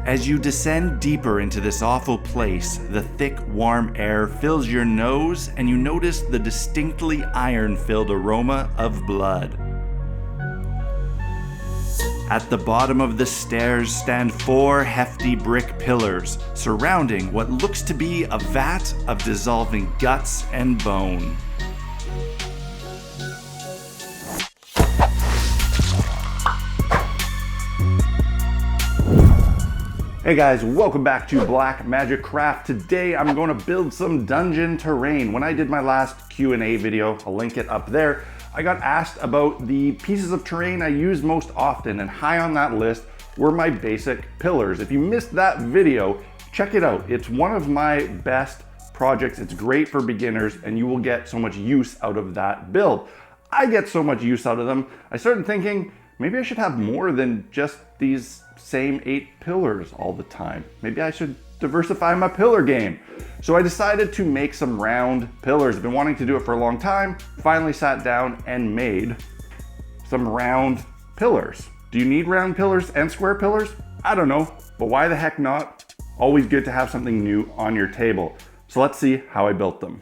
As you descend deeper into this awful place, the thick, warm air fills your nose and you notice the distinctly iron-filled aroma of blood. At the bottom of the stairs stand 4 hefty brick pillars, surrounding what looks to be a vat of dissolving guts and bone. Hey guys, welcome back to Black Magic Craft. Today I'm going to build some dungeon terrain. When I did my last Q&A video, I'll link it up there, I got asked about the pieces of terrain I use most often, and high on that list were my basic pillars. If you missed that video, check it out. It's one of my best projects. It's great for beginners and you will get so much use out of that build. I get so much use out of them. I started thinking, maybe I should have more than just these same 8 pillars all the time. Maybe I should diversify my pillar game. So I decided to make some round pillars. I've been wanting to do it for a long time. Finally sat down and made some round pillars. Do you need round pillars and square pillars? I don't know, but why the heck not? Always good to have something new on your table. So let's see how I built them.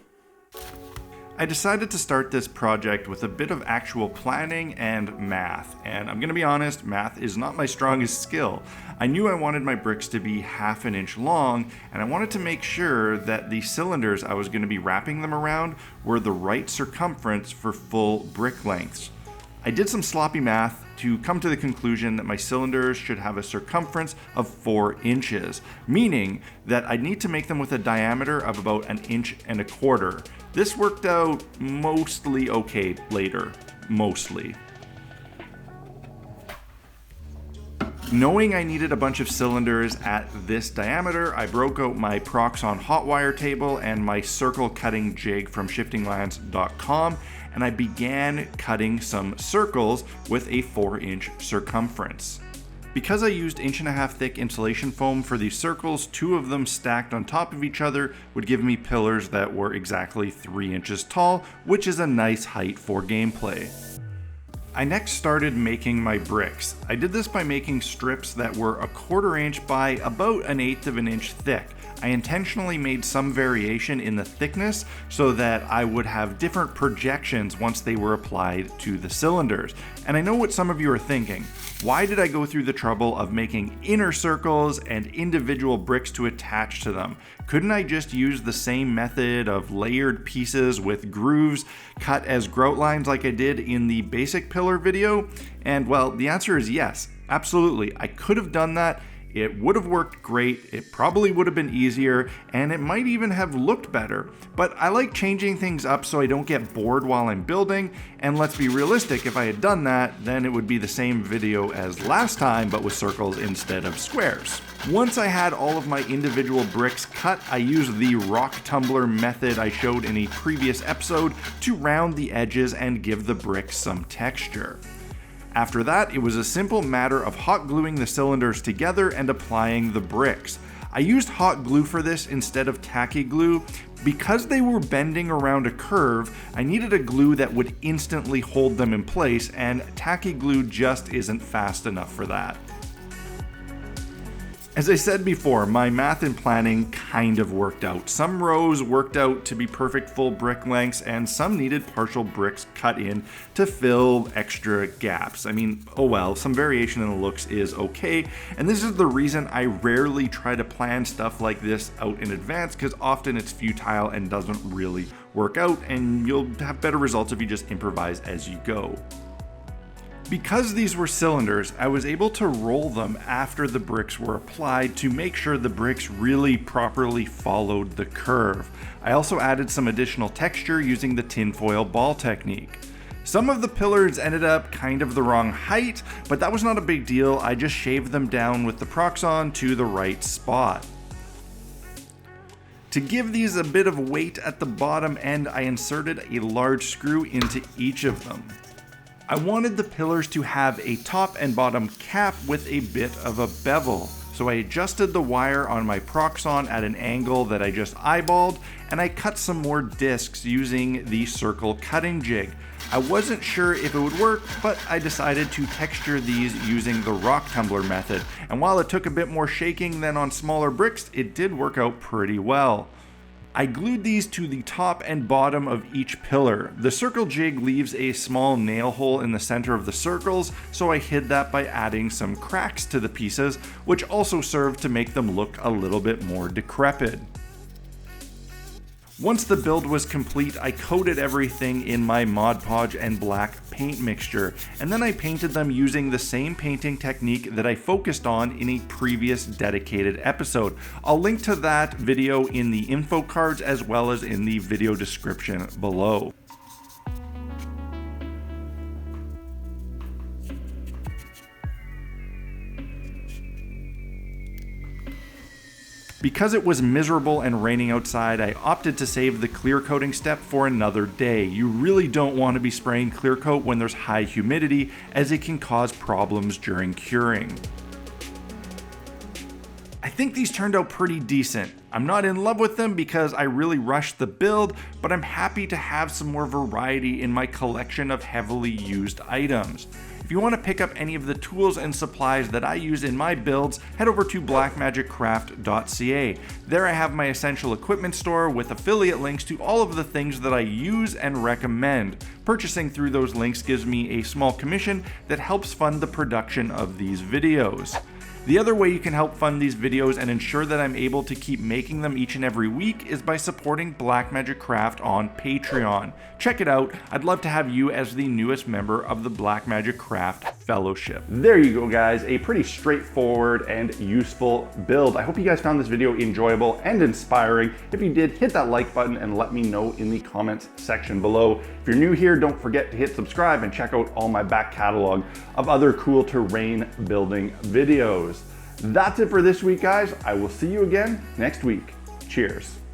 I decided to start this project with a bit of actual planning and math, and I'm gonna be honest, math is not my strongest skill. I knew I wanted my bricks to be 1/2 inch long, and I wanted to make sure that the cylinders I was gonna be wrapping them around were the right circumference for full brick lengths. I did some sloppy math to come to the conclusion that my cylinders should have a circumference of 4 inches, meaning that I'd need to make them with a diameter of about 1.25 inches. This worked out mostly okay later, mostly. Knowing I needed a bunch of cylinders at this diameter, I broke out my PROXXON HOTWIRE table and my circle cutting jig from shiftinglands.com, and I began cutting some circles with a 4-inch circumference. Because I used 1.5 inch thick insulation foam for these circles, 2 of them stacked on top of each other would give me pillars that were exactly 3 inches tall, which is a nice height for gameplay. I next started making my bricks. I did this by making strips that were 1/4 inch by about 1/8 inch thick. I intentionally made some variation in the thickness so that I would have different projections once they were applied to the cylinders. And I know what some of you are thinking. Why did I go through the trouble of making inner circles and individual bricks to attach to them? Couldn't I just use the same method of layered pieces with grooves cut as grout lines like I did in the basic pillar video? And well, the answer is yes, absolutely. I could have done that. It would have worked great, it probably would have been easier, and it might even have looked better. But I like changing things up so I don't get bored while I'm building, and let's be realistic, if I had done that, then it would be the same video as last time, but with circles instead of squares. Once I had all of my individual bricks cut, I used the rock tumbler method I showed in a previous episode to round the edges and give the bricks some texture. After that, it was a simple matter of hot gluing the cylinders together and applying the bricks. I used hot glue for this instead of tacky glue. Because they were bending around a curve, I needed a glue that would instantly hold them in place, and tacky glue just isn't fast enough for that. As I said before, my math and planning kind of worked out. Some rows worked out to be perfect full brick lengths, and some needed partial bricks cut in to fill extra gaps. I mean, oh well, some variation in the looks is okay, and this is the reason I rarely try to plan stuff like this out in advance, because often it's futile and doesn't really work out, and you'll have better results if you just improvise as you go. Because these were cylinders, I was able to roll them after the bricks were applied to make sure the bricks really properly followed the curve. I also added some additional texture using the tinfoil ball technique. Some of the pillars ended up kind of the wrong height, but that was not a big deal. I just shaved them down with the PROXXON to the right spot. To give these a bit of weight at the bottom end, I inserted a large screw into each of them. I wanted the pillars to have a top and bottom cap with a bit of a bevel. So I adjusted the wire on my PROXXON at an angle that I just eyeballed, and I cut some more discs using the circle cutting jig. I wasn't sure if it would work, but I decided to texture these using the rock tumbler method, and while it took a bit more shaking than on smaller bricks, it did work out pretty well. I glued these to the top and bottom of each pillar. The circle jig leaves a small nail hole in the center of the circles, so I hid that by adding some cracks to the pieces, which also served to make them look a little bit more decrepit. Once the build was complete, I coated everything in my Mod Podge and black paint mixture, and then I painted them using the same painting technique that I focused on in a previous dedicated episode. I'll link to that video in the info cards as well as in the video description below. Because it was miserable and raining outside, I opted to save the clear coating step for another day. You really don't want to be spraying clear coat when there's high humidity, as it can cause problems during curing. I think these turned out pretty decent. I'm not in love with them because I really rushed the build, but I'm happy to have some more variety in my collection of heavily used items. If you want to pick up any of the tools and supplies that I use in my builds, head over to blackmagiccraft.ca. There I have my essential equipment store with affiliate links to all of the things that I use and recommend. Purchasing through those links gives me a small commission that helps fund the production of these videos. The other way you can help fund these videos and ensure that I'm able to keep making them each and every week is by supporting Blackmagic Craft on Patreon. Check it out. I'd love to have you as the newest member of the Blackmagic Craft Fellowship. There you go, guys. A pretty straightforward and useful build. I hope you guys found this video enjoyable and inspiring. If you did, hit that like button and let me know in the comments section below. If you're new here, don't forget to hit subscribe and check out all my back catalog of other cool terrain building videos. That's it for this week, guys. I will see you again next week. Cheers.